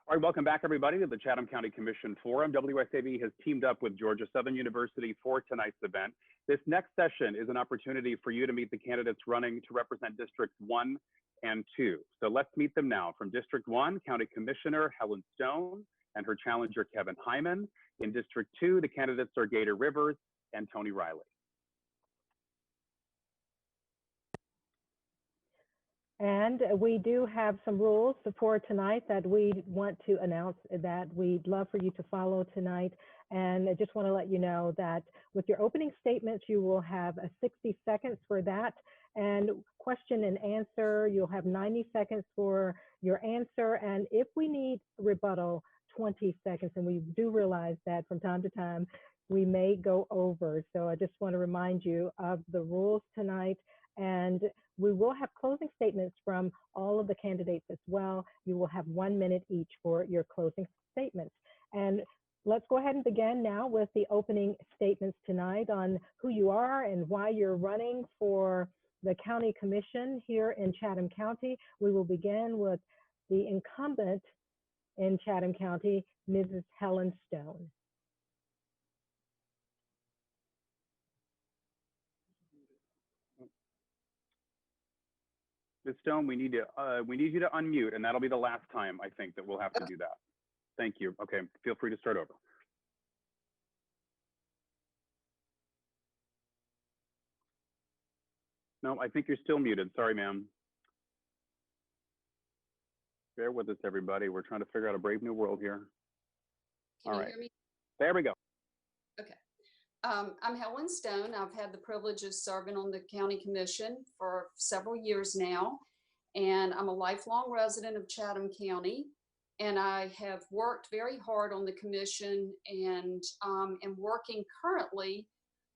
All right, welcome back, everybody, to the Chatham County Commission Forum. WSAV has teamed up with Georgia Southern University for tonight's event. This next session is an opportunity for you to meet the candidates running to represent Districts 1 and 2. So let's meet them now. From District 1, County Commissioner Helen Stone and her challenger, Kevin Hyman. In District 2, the candidates are Gator Rivers and Tony Riley. And we do have some rules for tonight that we want to announce that we'd love for you to follow tonight. And I just want to let you know that with your opening statements, you will have 60 seconds for that. And question and answer, you'll have 90 seconds for your answer. And if we need rebuttal, 20 seconds. And we do realize that from time to time, we may go over. So I just want to remind you of the rules tonight. And we will have closing statements from all of the candidates as well. You will have 1 minute each for your closing statements. And let's go ahead and begin now with the opening statements tonight on who you are and why you're running for the county commission here in Chatham County. We will begin with the incumbent in Chatham County, Mrs. Helen Stone. Ms. Stone, we need you to unmute, and that'll be the last time I think that we'll have to do that. Thank you. Okay, feel free to start over. No, I think you're still muted. Sorry, ma'am. Bear with us, everybody. We're trying to figure out a brave new world here. Can you hear me? There we go. Okay. I'm Helen Stone. I've had the privilege of serving on the county commission for several years now, and I'm a lifelong resident of Chatham County. And I have worked very hard on the commission and am working currently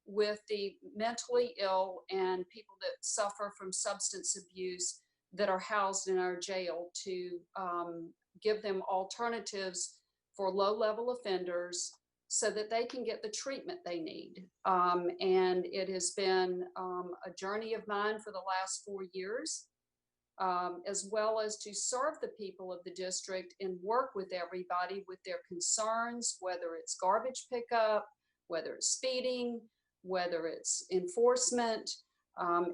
with the mentally ill and people that suffer from substance abuse that are housed in our jail to give them alternatives for low-level offenders so that they can get the treatment they need. And it has been a journey of mine for the last 4 years, as well as to serve the people of the district and work with everybody with their concerns, whether it's garbage pickup, whether it's speeding, whether it's enforcement.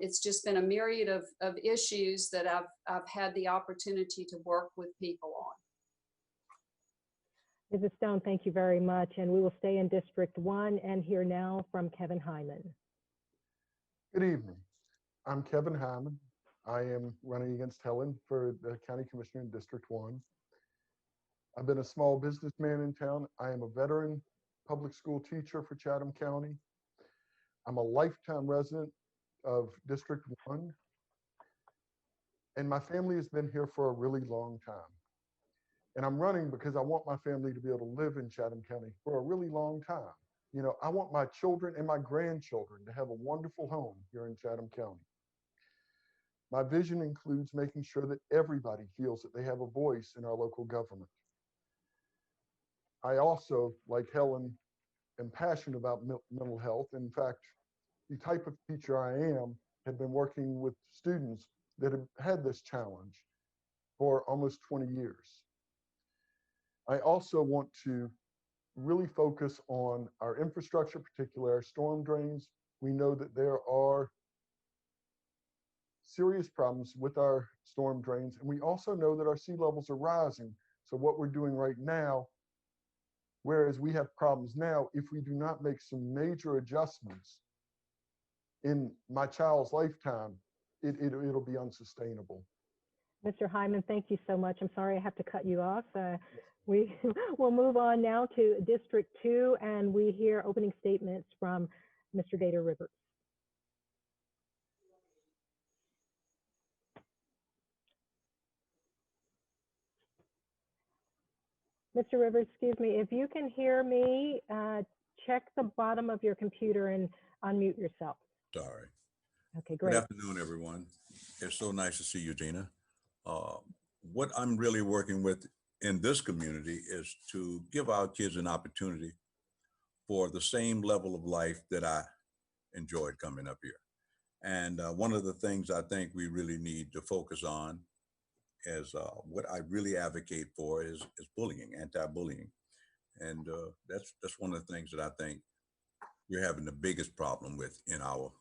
It's just been a myriad of issues that I've had the opportunity to work with people on. Mrs. Stone, thank you very much. And we will stay in District 1 and hear now from Kevin Hyman. Good evening. I'm Kevin Hyman. I am running against Helen for the county commissioner in District 1. I've been a small businessman in town. I am a veteran public school teacher for Chatham County. I'm a lifetime resident of District 1. And my family has been here for a really long time. And I'm running because I want my family to be able to live in Chatham County for a really long time. You know, I want my children and my grandchildren to have a wonderful home here in Chatham County. My vision includes making sure that everybody feels that they have a voice in our local government. I also, like Helen, am passionate about mental health. In fact, the type of teacher I am have been working with students that have had this challenge for almost 20 years. I also want to really focus on our infrastructure, particularly our storm drains. We know that there are serious problems with our storm drains, and we also know that our sea levels are rising. So what we're doing right now, whereas we have problems now, if we do not make some major adjustments in my child's lifetime, it'll be unsustainable. Mr. Hyman, thank you so much. I'm sorry I have to cut you off. We will move on now to District 2, and we hear opening statements from Mr. Gator Rivers. Mr. Rivers, excuse me, if you can hear me, check the bottom of your computer and unmute yourself. Sorry. Okay, great. Good afternoon, everyone. It's so nice to see you, Gina. What I'm really working with in this community is to give our kids an opportunity for the same level of life that I enjoyed coming up here. And one of the things I think we really need to focus on as what I really advocate for is bullying, anti-bullying. And that's one of the things that I think we're having the biggest problem with in our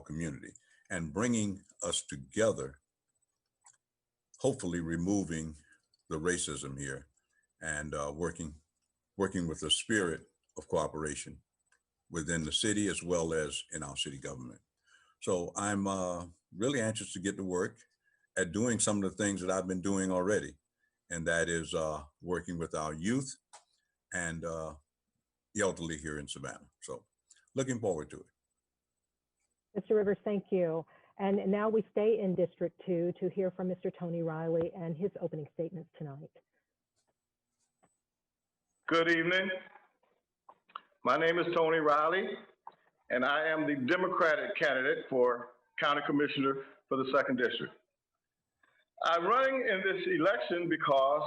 community, and bringing us together, hopefully removing the racism here, and working with a spirit of cooperation within the city as well as in our city government. So I'm really anxious to get to work at doing some of the things that I've been doing already, and that is working with our youth and the elderly here in Savannah. So looking forward to it. Mr. Rivers, thank you. And now we stay in District 2 to hear from Mr. Tony Riley and his opening statements tonight. Good evening. My name is Tony Riley, and I am the Democratic candidate for County Commissioner for the 2nd District. I'm running in this election because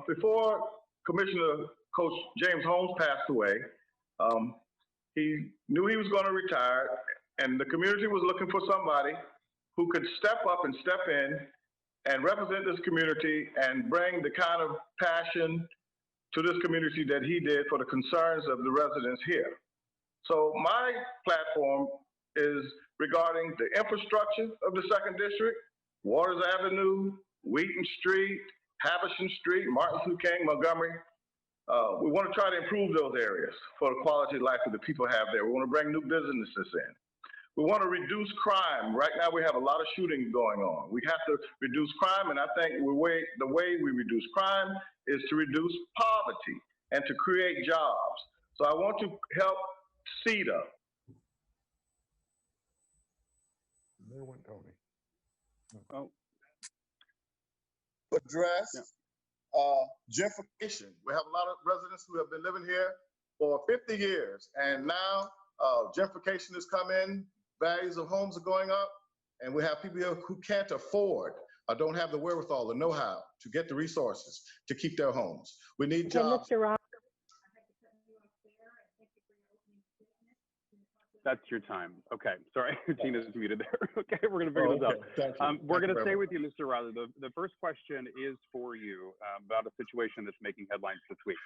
before Commissioner Coach James Holmes passed away, he knew he was going to retire, and the community was looking for somebody who could step up and step in and represent this community and bring the kind of passion to this community that he did for the concerns of the residents here. So my platform is regarding the infrastructure of the 2nd District, Waters Avenue, Wheaton Street, Havisham Street, Martin Luther King, Montgomery. We want to try to improve those areas for the quality of life that the people have there. We want to bring new businesses in. We want to reduce crime. Right now we have a lot of shooting going on. We have to reduce crime, and I think the way we reduce crime is to reduce poverty and to create jobs. So I want to help CETA. There went Tony. Oh, Address yeah. gentrification. We have a lot of residents who have been living here for 50 years, and now gentrification has come in, values of homes are going up, and we have people here who can't afford or don't have the wherewithal, the know-how to get the resources to keep their homes. We need jobs. Mr. Rob, that's your time. Okay, sorry, Gina's muted there. Okay, we're gonna figure this out. Thank you. We're Thank you gonna stay very with you, Mr. Riley. The first question is for you about a situation that's making headlines this week.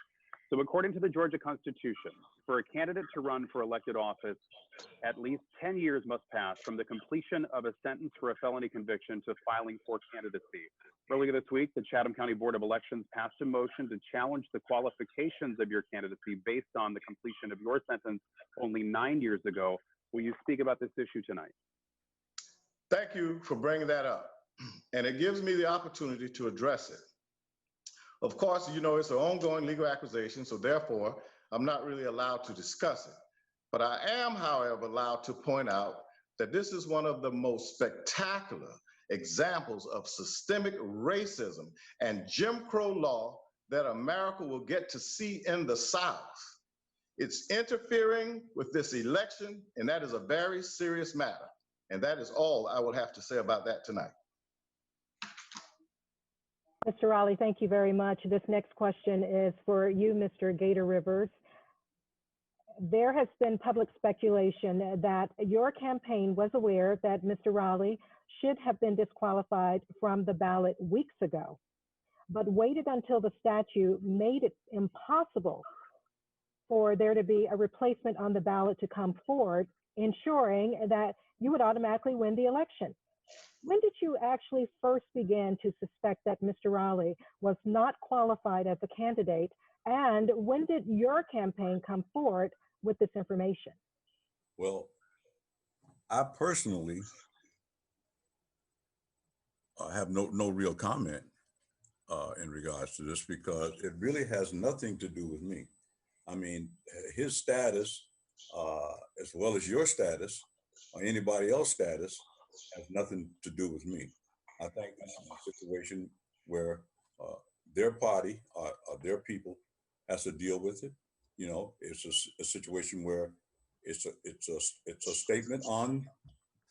So according to the Georgia Constitution, for a candidate to run for elected office, at least 10 years must pass from the completion of a sentence for a felony conviction to filing for candidacy. Earlier this week, the Chatham County Board of Elections passed a motion to challenge the qualifications of your candidacy based on the completion of your sentence only 9 years ago. Will you speak about this issue tonight? Thank you for bringing that up. And it gives me the opportunity to address it. Of course, you know, it's an ongoing legal accusation, so therefore, I'm not really allowed to discuss it. But I am, however, allowed to point out that this is one of the most spectacular examples of systemic racism and Jim Crow law that America will get to see in the South. It's interfering with this election, and that is a very serious matter. And that is all I will have to say about that tonight. Mr. Raleigh, thank you very much. This next question is for you, Mr. Gator Rivers. There has been public speculation that your campaign was aware that Mr. Raleigh should have been disqualified from the ballot weeks ago, but waited until the statute made it impossible for there to be a replacement on the ballot to come forward, ensuring that you would automatically win the election. When did you actually first begin to suspect that Mr. Raleigh was not qualified as a candidate? And when did your campaign come forward with this information? Well, I personally have no real comment in regards to this, because it really has nothing to do with me. I mean, his status, as well as your status, or anybody else's status, has nothing to do with me. I think this is a situation where their party or their people has to deal with it. You know, it's a situation where it's a statement on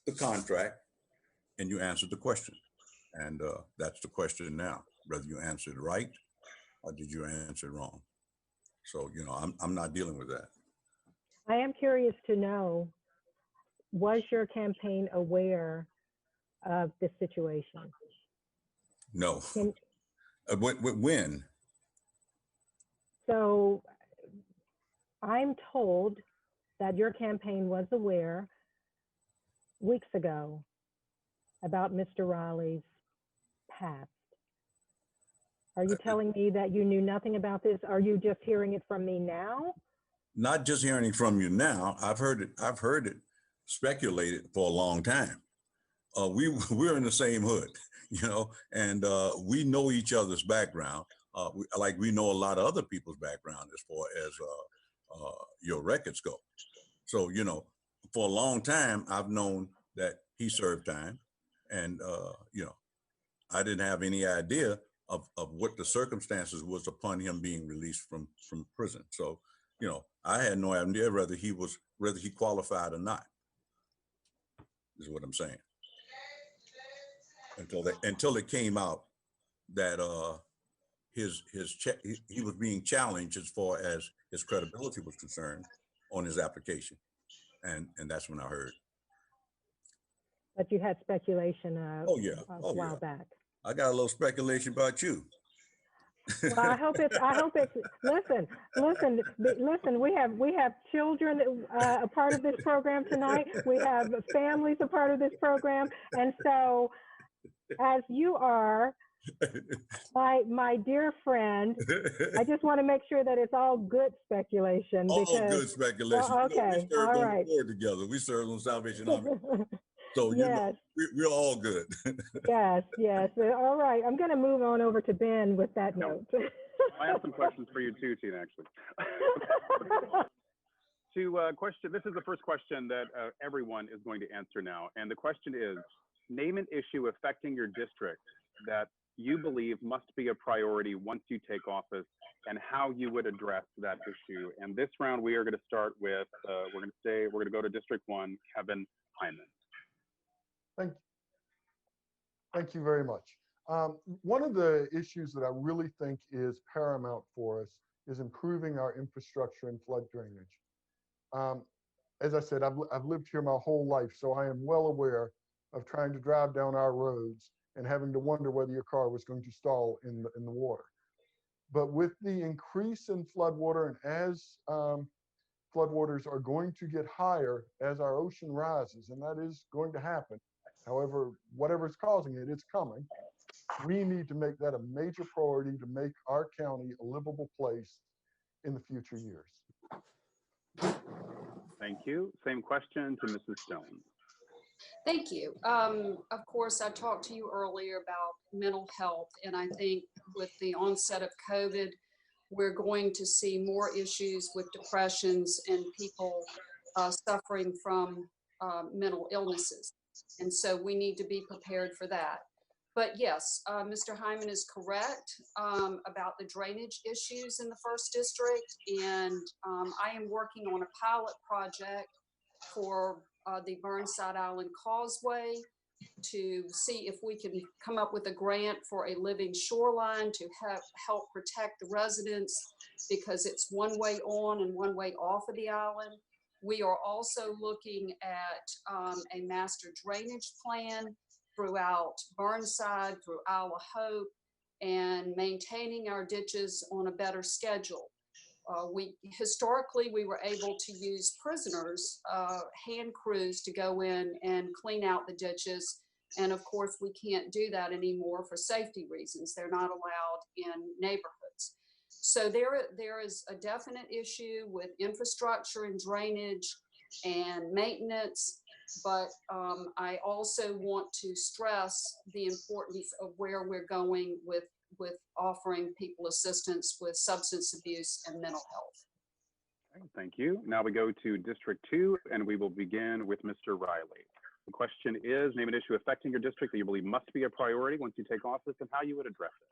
the contract, and you answer the question, and that's the question now. Whether you answered right or did you answer wrong. So you know, I'm not dealing with that. I am curious to know, was your campaign aware of this situation? No. Can, When? so I'm told that your campaign was aware weeks ago about Mr. Riley's past. Are you telling me that you knew nothing about this? Are you just hearing it from me now? Not just hearing it from you now. I've heard it speculated for a long time. We're in the same hood, and we know each other's background. We know a lot of other people's background as far as your records go. So, for a long time, I've known that he served time, and I didn't have any idea of what the circumstances was upon him being released from prison. So, I had no idea whether he qualified or not, is what I'm saying. Until it came out that he was being challenged as far as his credibility was concerned on his application, and that's when I heard. But you had speculation a while back. I got a little speculation about you. Well, I hope it's, listen, we have children a part of this program tonight. We have families a part of this program. And so as you are my dear friend, I just want to make sure that it's all good speculation. All good speculation. Okay, we served all on right. the board together. We served on Salvation Army. So yes. We're all good. Yes. All right. I'm going to move on over to Ben with that note. I have some questions for you too, Tina, actually. This is the first question that everyone is going to answer now. And the question is, name an issue affecting your district that you believe must be a priority once you take office, and how you would address that issue. And this round, we are going to start with, we're going to go to District 1, Kevin Hyman. Thank you very much. One of the issues that I really think is paramount for us is improving our infrastructure and flood drainage. As I said, I've lived here my whole life, so I am well aware of trying to drive down our roads and having to wonder whether your car was going to stall in the water. But with the increase in floodwater, and as floodwaters are going to get higher as our ocean rises, and that is going to happen. However, whatever's causing it, it's coming. We need to make that a major priority to make our county a livable place in the future years. Thank you. Same question to Mrs. Stone. Thank you. Of course, I talked to you earlier about mental health, and I think with the onset of COVID, we're going to see more issues with depressions and people suffering from mental illnesses. And so we need to be prepared for that. But yes, Mr. Hyman is correct about the drainage issues in the 1st District. And I am working on a pilot project for the Burnside Island Causeway to see if we can come up with a grant for a living shoreline to help protect the residents, because it's one way on and one way off of the island. We are also looking at a master drainage plan throughout Burnside, through Isle of Hope, and maintaining our ditches on a better schedule. Historically, we were able to use prisoners, hand crews, to go in and clean out the ditches. And of course, we can't do that anymore for safety reasons. They're not allowed in neighborhoods. So there is a definite issue with infrastructure and drainage and maintenance, but I also want to stress the importance of where we're going with offering people assistance with substance abuse and mental health. Okay, thank you. Now we go to District 2, and we will begin with Mr. Riley. The question is, name an issue affecting your district that you believe must be a priority once you take office, and how you would address it.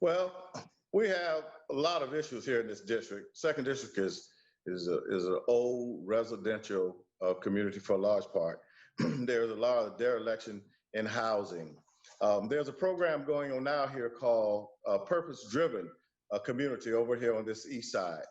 Well, we have a lot of issues here in this district. 2nd District is an old residential community for a large part. There's a lot of dereliction in housing. There's a program going on now here called Purpose Driven Community over here on this east side.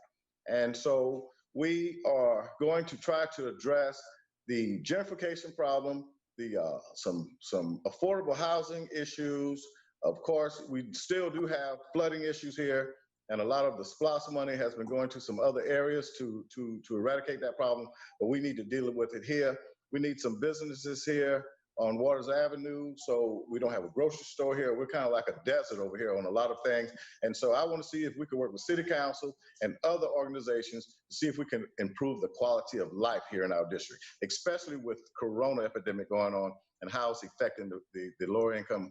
And so we are going to try to address the gentrification problem, the some affordable housing issues. Of course, we still do have flooding issues here, and a lot of the SPLOST money has been going to some other areas to eradicate that problem, but we need to deal with it here. We need some businesses here on Waters Avenue, so we don't have a grocery store here. We're kind of like a desert over here on a lot of things. And so I want to see if we can work with City Council and other organizations to see if we can improve the quality of life here in our district, especially with Corona epidemic going on and how it's affecting the lower income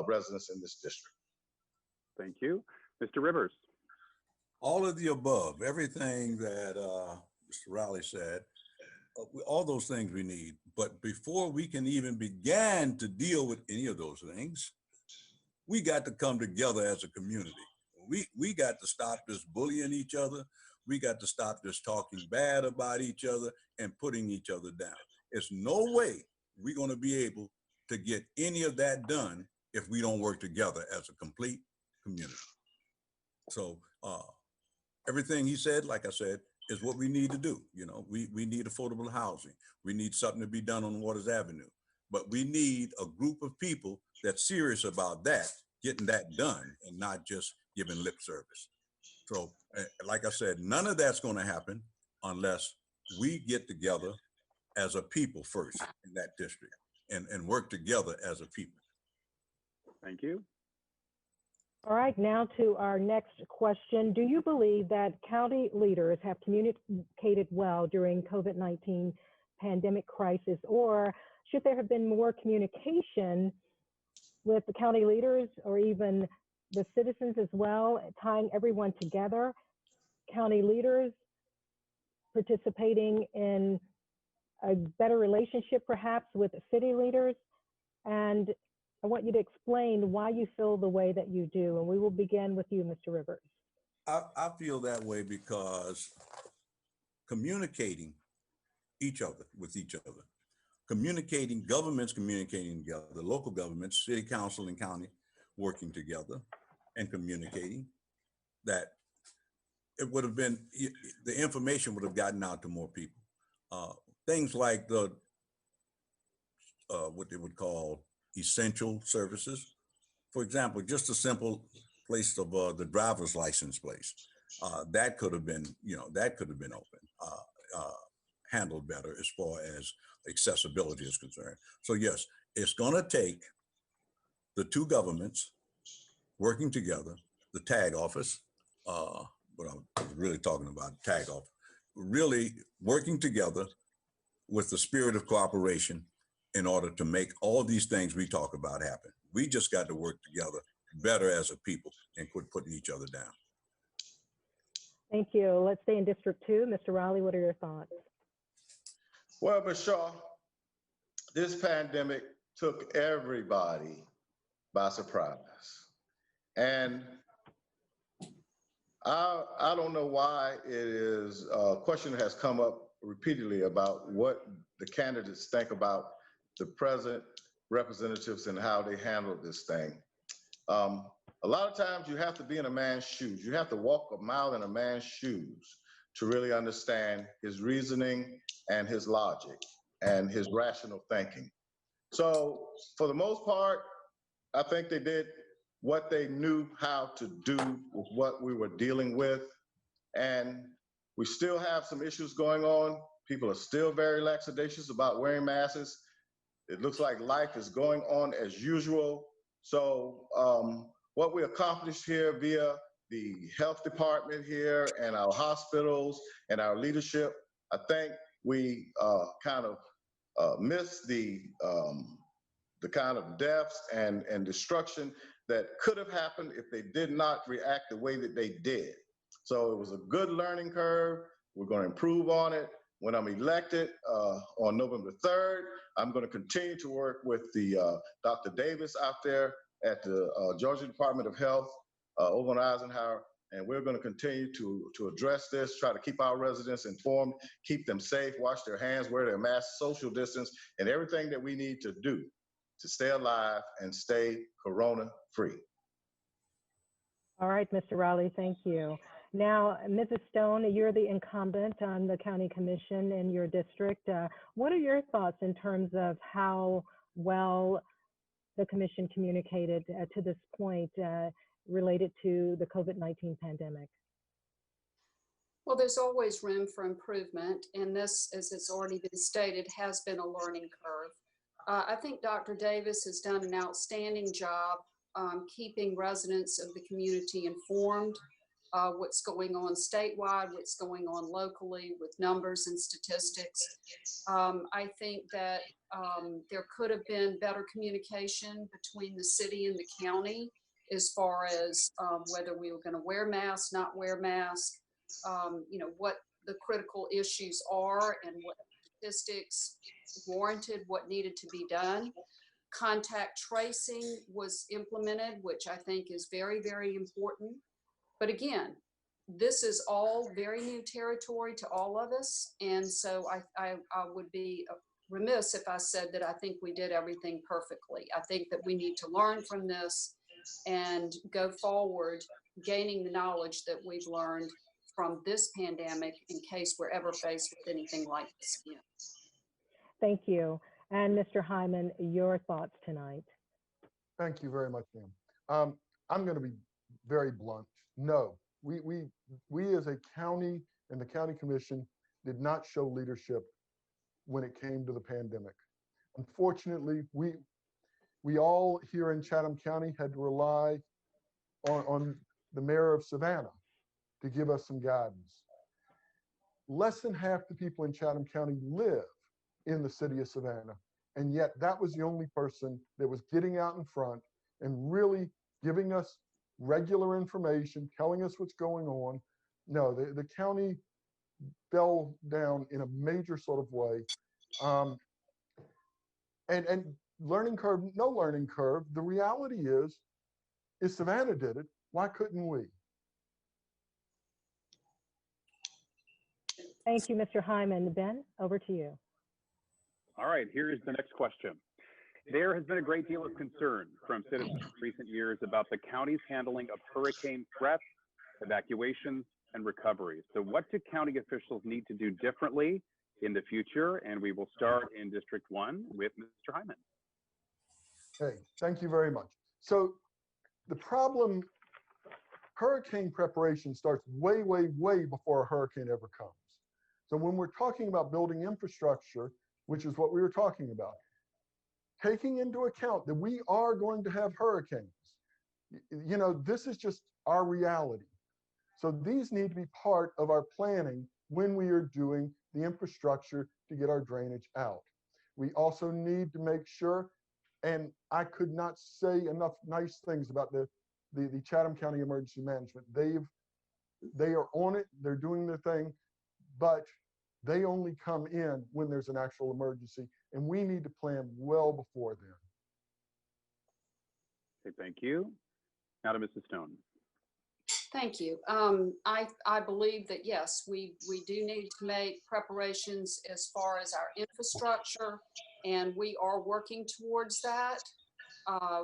residents in this district. Thank you. Mr. Rivers. All of the above, everything that Mr. Riley said, all those things we need. But before we can even begin to deal with any of those things, we got to come together as a community. We got to stop this bullying each other. We got to stop this talking bad about each other and putting each other down. There's no way we're going to be able to get any of that done if we don't work together as a complete community. So everything he said, like I said, is what we need to do. You know, we need affordable housing. We need something to be done on Waters Avenue, but we need a group of people that's serious about that, getting that done and not just giving lip service. So like I said, none of that's going to happen unless we get together as a people first in that district and work together as a people. Thank you. All right, now to our next question. Do you believe that county leaders have communicated well during COVID-19 pandemic crisis, or should there have been more communication with the county leaders or even the citizens as well, tying everyone together, county leaders participating in a better relationship perhaps with city leaders? And I want you to explain why you feel the way that you do. And we will begin with you, Mr. Rivers. I feel that way because communicating with each other, communicating, governments communicating together, local governments, city council and county working together and communicating, that it would have been, the information would have gotten out to more people. Things like the, what they would call essential services. For example, just a simple place of the driver's license place. That could have been, open, handled better as far as accessibility is concerned. So yes, it's gonna take the two governments working together, the tag office, what I'm really talking about, tag office, really working together with the spirit of cooperation in order to make all these things we talk about happen. We just got to work together better as a people and quit putting each other down. Thank you. Let's stay in District 2. Mr. Riley, what are your thoughts? Well, Ms. Shaw, this pandemic took everybody by surprise. And I don't know why it is a question that has come up repeatedly about what the candidates think about the present representatives and how they handled this thing. A lot of times you have to be in a man's shoes. You have to walk a mile in a man's shoes to really understand his reasoning and his logic and his rational thinking. So for the most part, I think they did what they knew how to do with what we were dealing with. And we still have some issues going on. People are still very lackadaisical about wearing masks. It looks like life is going on as usual. So what we accomplished here via the health department here and our hospitals and our leadership, I think we kind of missed the kind of deaths and destruction that could have happened if they did not react the way that they did. So it was a good learning curve. We're going to improve on it. When I'm elected on November 3rd, I'm going to continue to work with the Dr. Davis out there at the Georgia Department of Health over on Eisenhower, and we're going to continue to address this, try to keep our residents informed, keep them safe, wash their hands, wear their masks, social distance, and everything that we need to do to stay alive and stay corona-free. All right, Mr. Riley, thank you. Now, Mrs. Stone, you're the incumbent on the county commission in your district. What are your thoughts in terms of how well the commission communicated to this point related to the COVID-19 pandemic? Well, there's always room for improvement, and this, as it's already been stated, has been a learning curve. I think Dr. Davis has done an outstanding job keeping residents of the community informed, what's going on statewide, what's going on locally with numbers and statistics. I think that there could have been better communication between the city and the county as far as whether we were going to wear masks, not wear masks, what the critical issues are and what statistics warranted what needed to be done. Contact tracing was implemented, which I think is very, very important. But again, this is all very new territory to all of us. And so I would be remiss if I said that I think we did everything perfectly. I think that we need to learn from this and go forward, gaining the knowledge that we've learned from this pandemic in case we're ever faced with anything like this again. Thank you. And Mr. Hyman, your thoughts tonight. Thank you very much, ma'am. I'm going to be very blunt. No, we as a county and the county commission did not show leadership when it came to the pandemic. Unfortunately, we all here in Chatham County had to rely on the mayor of Savannah to give us some guidance. Less than half the people in Chatham County live in the city of Savannah, and yet that was the only person that was getting out in front and really giving us regular information, telling us what's going on. No, the county fell down in a major sort of way. And learning curve, no learning curve. The reality is Savannah did it. Why couldn't we? Thank you, Mr. Hyman. Ben, over to you. All right, here's the next question. There has been a great deal of concern from citizens in recent years about the county's handling of hurricane threats, evacuations, and recovery. So what do county officials need to do differently in the future? And we will start in District 1 with Mr. Hyman. Hey, thank you very much. So the problem, hurricane preparation starts way, way, way before a hurricane ever comes. So when we're talking about building infrastructure, which is what we were talking about, taking into account that we are going to have hurricanes, this is just our reality. So these need to be part of our planning when we are doing the infrastructure to get our drainage out. We also need to make sure, and I could not say enough nice things about the Chatham County Emergency Management. They are on it, they're doing their thing, but they only come in when there's an actual emergency, and we need to plan well before then. Okay, thank you. Now to Mrs. Stone. Thank you. I believe that, yes, we do need to make preparations as far as our infrastructure, and we are working towards that.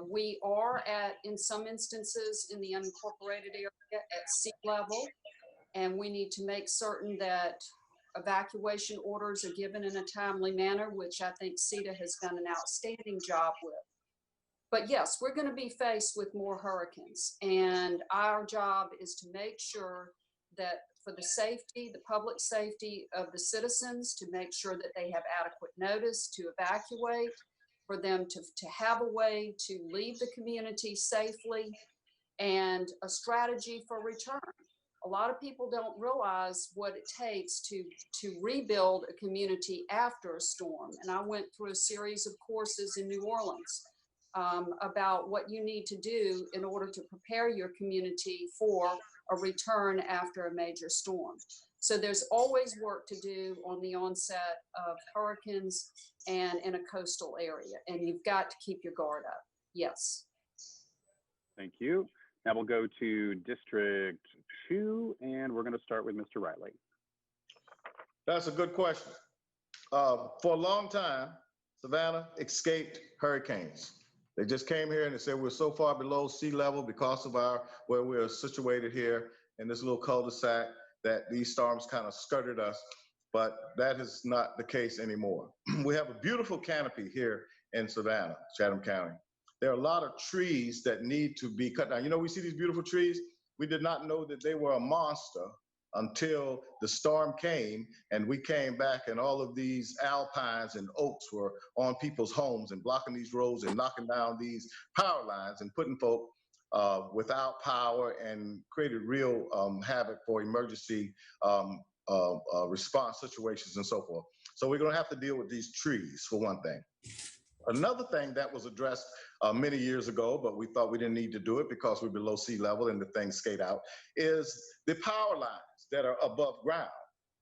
We are in some instances in the unincorporated area at sea level, and we need to make certain that evacuation orders are given in a timely manner, which I think CETA has done an outstanding job with. But yes, we're going to be faced with more hurricanes, and our job is to make sure that for the safety, the public safety of the citizens, to make sure that they have adequate notice to evacuate, for them to have a way to leave the community safely, and a strategy for return. A lot of people don't realize what it takes to rebuild a community after a storm. And I went through a series of courses in New Orleans about what you need to do in order to prepare your community for a return after a major storm. So there's always work to do on the onset of hurricanes and in a coastal area. And you've got to keep your guard up. Yes. Thank you. Now we'll go to District 2, and we're going to start with Mr. Riley. That's a good question. For a long time, Savannah escaped hurricanes. They just came here and they said we're so far below sea level because of where we're situated here in this little cul-de-sac that these storms kind of skirted us, but that is not the case anymore. We have a beautiful canopy here in Savannah, Chatham County, there are a lot of trees that need to be cut down. You know, we see these beautiful trees. We did not know that they were a monster until the storm came and we came back and all of these alpines and oaks were on people's homes and blocking these roads and knocking down these power lines and putting folk without power and created real havoc for emergency response situations and so forth. So we're going to have to deal with these trees for one thing. Another thing that was addressed many years ago, but we thought we didn't need to do it because we're below sea level and the things skate out, is the power lines that are above ground.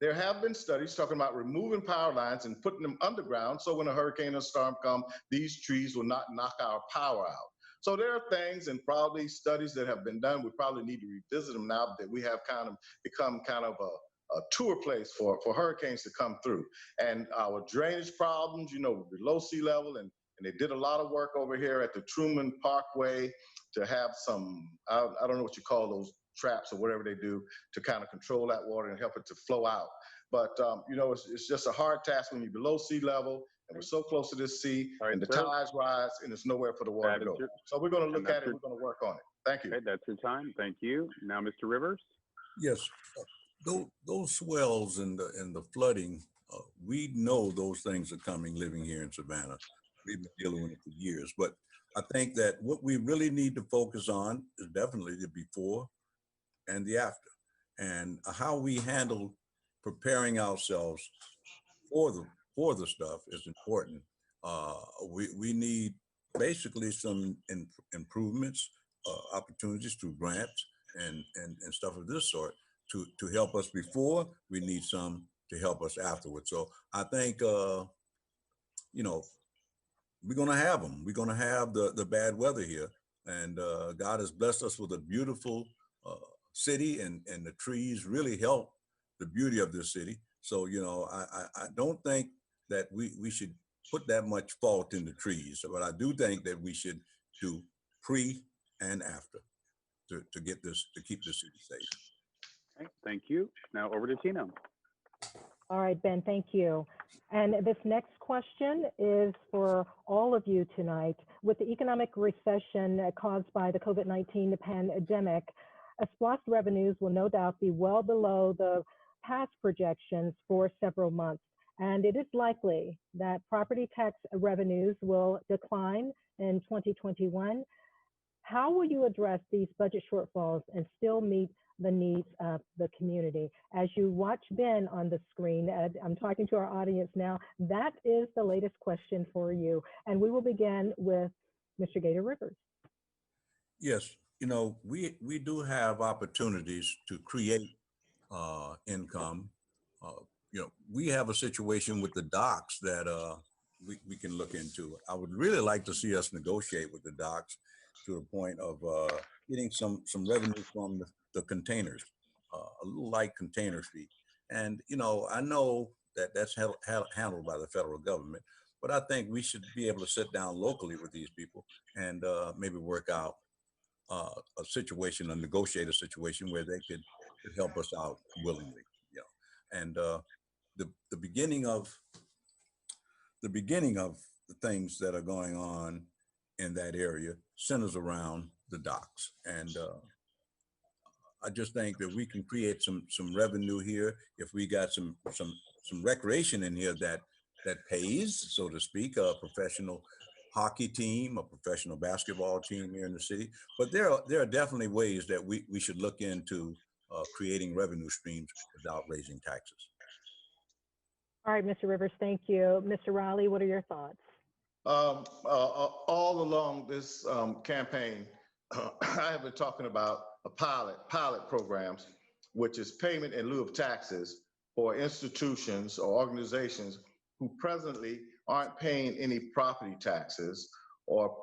There have been studies talking about removing power lines and putting them underground so when a hurricane or storm comes, these trees will not knock our power out. So there are things and probably studies that have been done. We probably need to revisit them now that we have kind of become kind of a tour place for hurricanes to come through. And our drainage problems, you know, below sea level, and they did a lot of work over here at the Truman Parkway to have some, I don't know what you call those traps or whatever they do to kind of control that water and help it to flow out. But, you know, it's just a hard task when you're below sea level and we're so close to this sea and the tides rise and there's nowhere for the water to go. So we're going to look at it, we're going to work on it. Thank you. Okay, that's your time. Thank you. Now, Mr. Rivers. Yes, those swells and the flooding, we know those things are coming living here in Savannah. We've been dealing with it for years, but I think that what we really need to focus on is definitely the before and the after, and how we handle preparing ourselves for the stuff is important. We need basically some improvements, opportunities through grants and stuff of this sort to help us before. We need some to help us afterwards. So I think you know, we're gonna have them. We're gonna have the bad weather here, and God has blessed us with a beautiful city, and the trees really help the beauty of this city. So you know, I don't think that we should put that much fault in the trees, but I do think that we should do pre and after to get this, to keep the city safe. Okay, thank you. Now over to Tina. All right, Ben, thank you. And this next question is for all of you tonight. With the economic recession caused by the COVID-19 pandemic, SPLOST revenues will no doubt be well below the past projections for several months. And it is likely that property tax revenues will decline in 2021. How will you address these budget shortfalls and still meet the needs of the community? As you watch Ben on the screen, I'm talking to our audience now, that is the latest question for you. And we will begin with Mr. Gator Rivers. Yes, you know, we do have opportunities to create income. You know, we have a situation with the docks that we can look into. I would really like to see us negotiate with the docks to the point of getting some revenue from the containers, a little light container fee. And, you know, I know that that's handled by the federal government, but I think we should be able to sit down locally with these people and maybe work out a situation, a negotiate a situation where they could help us out willingly, you know. And the beginning of the things that are going on in that area centers around the docks. And I just think that we can create some revenue here if we got some recreation in here that pays, so to speak, a professional hockey team, a professional basketball team here in the city. But there are definitely ways that we should look into creating revenue streams without raising taxes. All right, Mr. Rivers, thank you. Mr. Riley, what are your thoughts? All along this campaign, I have been talking about pilot programs, which is payment in lieu of taxes for institutions or organizations who presently aren't paying any property taxes or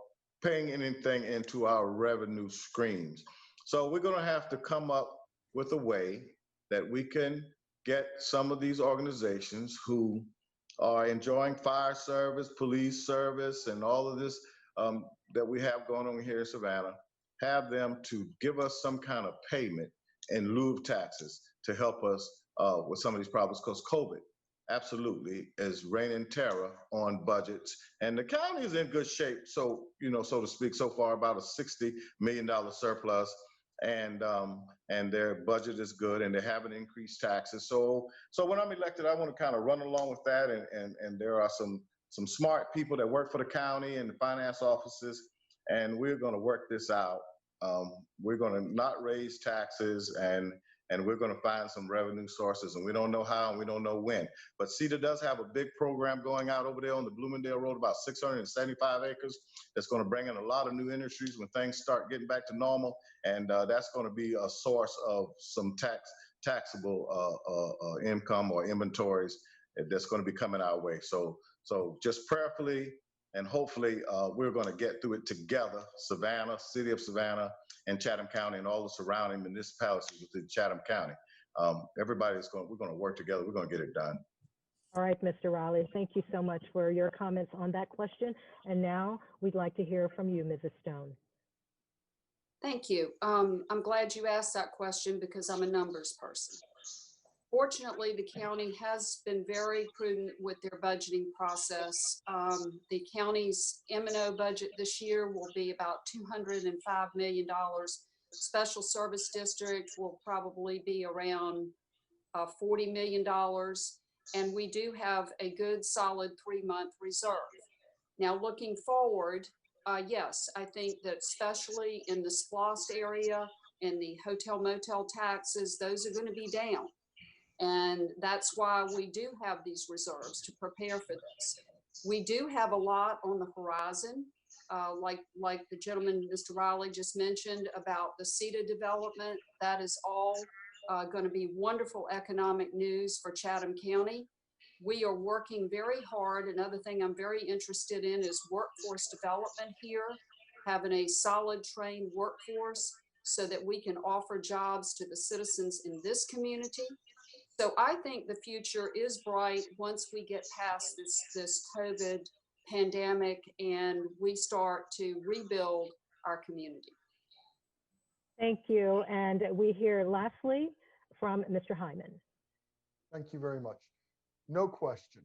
paying anything into our revenue streams. So we're going to have to come up with a way that we can get some of these organizations who are enjoying fire service, police service, and all of this that we have going on here in Savannah, have them to give us some kind of payment in lieu of taxes to help us with some of these problems, because COVID absolutely is reigning terror on budgets. And the county is in good shape, so, so to speak, so far, about a $60 million surplus. And their budget is good, and they haven't increased taxes. So when I'm elected, I want to kind of run along with that. And there are some smart people that work for the county and the finance offices, and we're going to work this out. We're going to not raise taxes, and we're going to find some revenue sources, and we don't know how and we don't know when. But CETA does have a big program going out over there on the Bloomingdale Road, about 675 acres. That's going to bring in a lot of new industries when things start getting back to normal, and that's going to be a source of some taxable income or inventories that's going to be coming our way. So just prayerfully and hopefully we're going to get through it together. Savannah, city of Savannah, and Chatham County, and all the surrounding municipalities within Chatham County. We're going to work together. We're going to get it done. All right, Mr. Riley, thank you so much for your comments on that question. And now we'd like to hear from you, Mrs. Stone. Thank you. I'm glad you asked that question because I'm a numbers person. Fortunately, the county has been very prudent with their budgeting process. The county's M&O budget this year will be about $205 million. Special Service District will probably be around $40 million. And we do have a good solid 3-month reserve. Now, looking forward, yes, I think that especially in the SPLOST area and the hotel motel taxes, those are going to be down. And that's why we do have these reserves to prepare for this. We do have a lot on the horizon, like the gentleman, Mr. Riley, just mentioned about the CETA development. That is all going to be wonderful economic news for Chatham County. We are working very hard. Another thing I'm very interested in is workforce development here, having a solid trained workforce so that we can offer jobs to the citizens in this community. So I think the future is bright once we get past this COVID pandemic and we start to rebuild our community. Thank you. And we hear lastly from Mr. Hyman. Thank you very much. No question.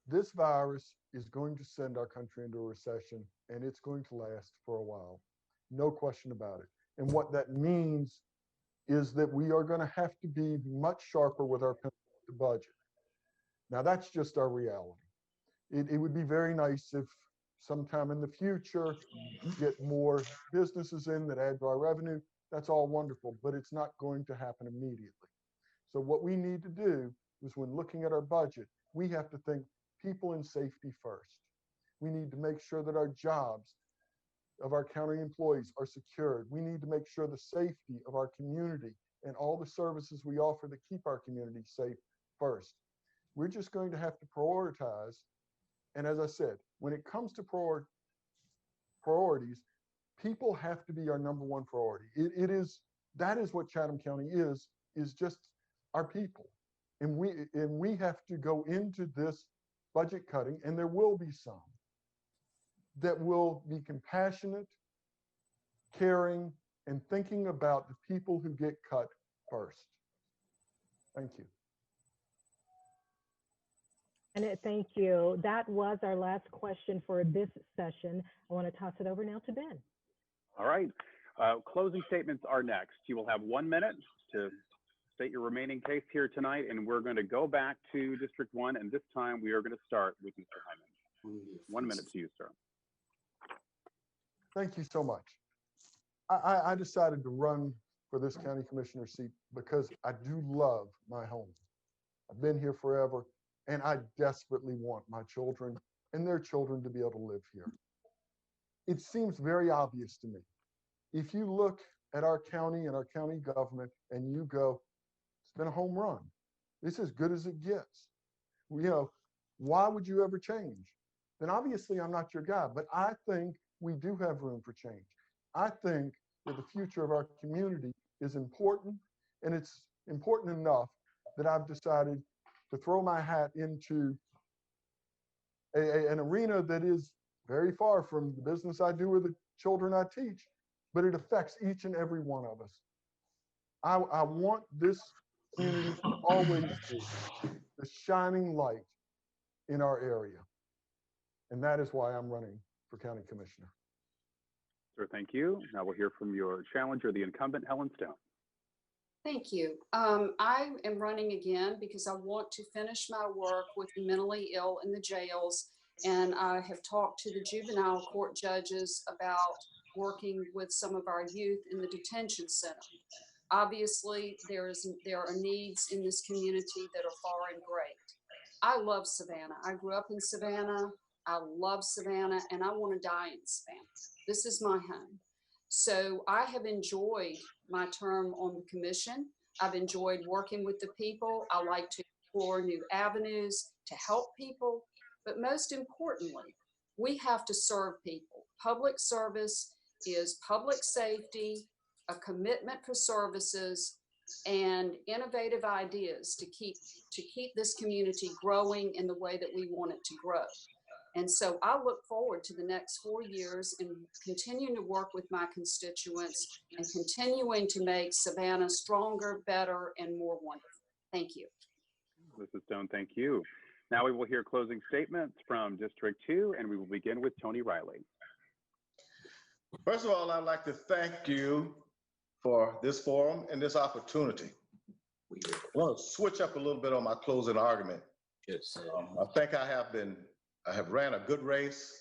This virus is going to send our country into a recession, and it's going to last for a while. No question about it. And what that means is that we are going to have to be much sharper with our budget. Now, that's just our reality. It would be very nice if sometime in the future, get more businesses in that add to our revenue. That's all wonderful, but it's not going to happen immediately. So what we need to do is when looking at our budget, we have to think people and safety first. We need to make sure that our jobs of our county employees are secured. We need to make sure the safety of our community and all the services we offer that keep our community safe first. We're just going to have to prioritize. And as I said, when it comes to priorities, people have to be our number one priority. That is what Chatham County is just our people. And we have to go into this budget cutting, and there will be some that will be compassionate, caring, and thinking about the people who get cut first. Thank you. And thank you. That was our last question for this session. I want to toss it over now to Ben. All right. Closing statements are next. You will have 1 minute to state your remaining case here tonight, and we're going to go back to District 1, and this time we are going to start with Mr. Hyman. 1 minute to you, sir. Thank you so much. I decided to run for this county commissioner seat because I do love my home. I've been here forever, and I desperately want my children and their children to be able to live here. It seems very obvious to me. If you look at our county and our county government and you go, it's been a home run. It's as good as it gets. Why would you ever change? Then obviously I'm not your guy, but I think we do have room for change. I think that the future of our community is important, and it's important enough that I've decided to throw my hat into an arena that is very far from the business I do or the children I teach, but it affects each and every one of us. I want this community to always be the shining light in our area. And that is why I'm running for county commissioner. Sir, thank you. Now we'll hear from your challenger, the incumbent, Helen Stone. Thank you. I am running again because I want to finish my work with the mentally ill in the jails. And I have talked to the juvenile court judges about working with some of our youth in the detention center. Obviously, there are needs in this community that are far and great. I love Savannah. I grew up in Savannah. I love Savannah, and I want to die in Savannah. This is my home. So I have enjoyed my term on the commission. I've enjoyed working with the people. I like to explore new avenues to help people. But most importantly, we have to serve people. Public service is public safety, a commitment for services, and innovative ideas to keep this community growing in the way that we want it to grow. And so I look forward to the next 4 years and continuing to work with my constituents and continuing to make Savannah stronger, better, and more wonderful. Thank you. Mrs. Stone, thank you. Now we will hear closing statements from District 2, and we will begin with Tony Riley. First of all, I'd like to thank you for this forum and this opportunity. I want to switch up a little bit on my closing argument. Yes. I think I have ran a good race.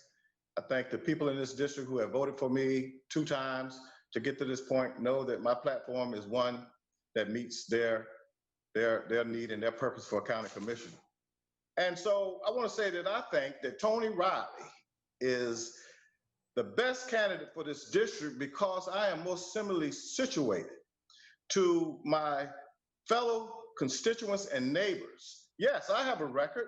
I think the people in this district who have voted for me 2 times to get to this point know that my platform is one that meets their need and their purpose for a county commission. And so I want to say that I think that Tony Riley is the best candidate for this district because I am most similarly situated to my fellow constituents and neighbors. Yes, I have a record.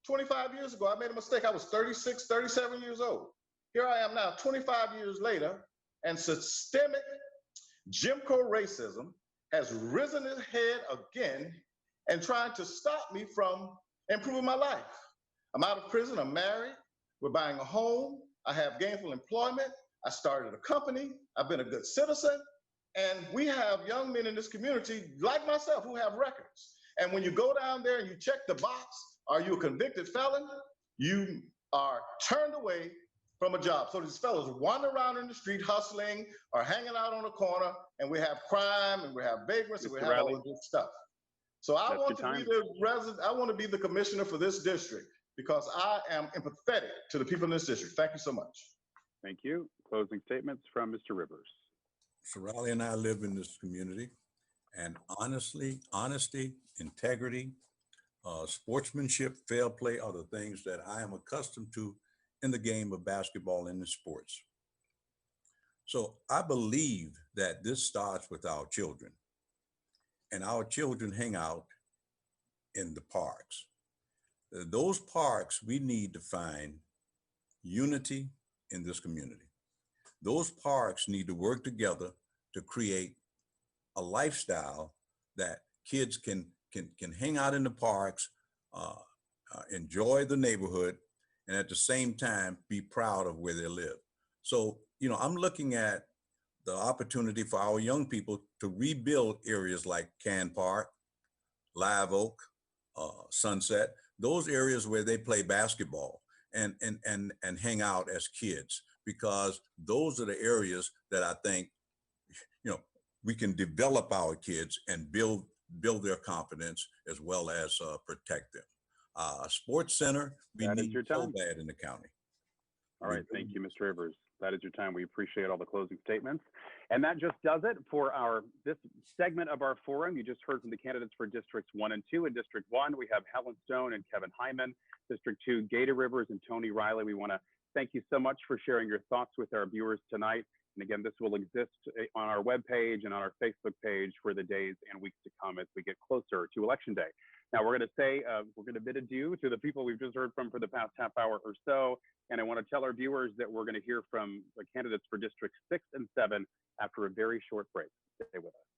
25 years ago, I made a mistake. I was 36, 37 years old. Here I am now, 25 years later, and systemic Jim Crow racism has risen its head again and trying to stop me from improving my life. I'm out of prison, I'm married, we're buying a home, I have gainful employment, I started a company, I've been a good citizen, and we have young men in this community like myself who have records. And when you go down there and you check the box, are you a convicted felon? You are turned away from a job. So these fellows wander around in the street hustling or hanging out on the corner, and we have crime and we have vagrants and we have all of this stuff. So I want to be the resident, I want to be the commissioner for this district because I am empathetic to the people in this district. Thank you so much. Thank you. Closing statements from Mr. Rivers. So Riley and I live in this community, and honesty, integrity, sportsmanship, fair play are the things that I am accustomed to in the game of basketball and in sports. So I believe that this starts with our children, and our children hang out in the parks. Those parks, we need to find unity in this community. Those parks need to work together to create a lifestyle that kids can hang out in the parks, enjoy the neighborhood, and at the same time be proud of where they live. So, you know, I'm looking at the opportunity for our young people to rebuild areas like Can Park, Live Oak, Sunset, those areas where they play basketball and hang out as kids, because those are the areas that I think, you know, we can develop our kids and build their confidence as well as protect them. Sports center, we need so bad in the county. All right, thank you, Mr. Rivers. That is your time. We appreciate all the closing statements. And that just does it for this segment of our forum. You just heard from the candidates for Districts 1 and 2. In District 1, we have Helen Stone and Kevin Hyman. District 2, Gator Rivers and Tony Riley. We want to thank you so much for sharing your thoughts with our viewers tonight. And again, this will exist on our webpage and on our Facebook page for the days and weeks to come as we get closer to Election Day. Now, we're going to bid adieu to the people we've just heard from for the past half hour or so. And I want to tell our viewers that we're going to hear from the candidates for Districts 6 and 7 after a very short break. Stay with us.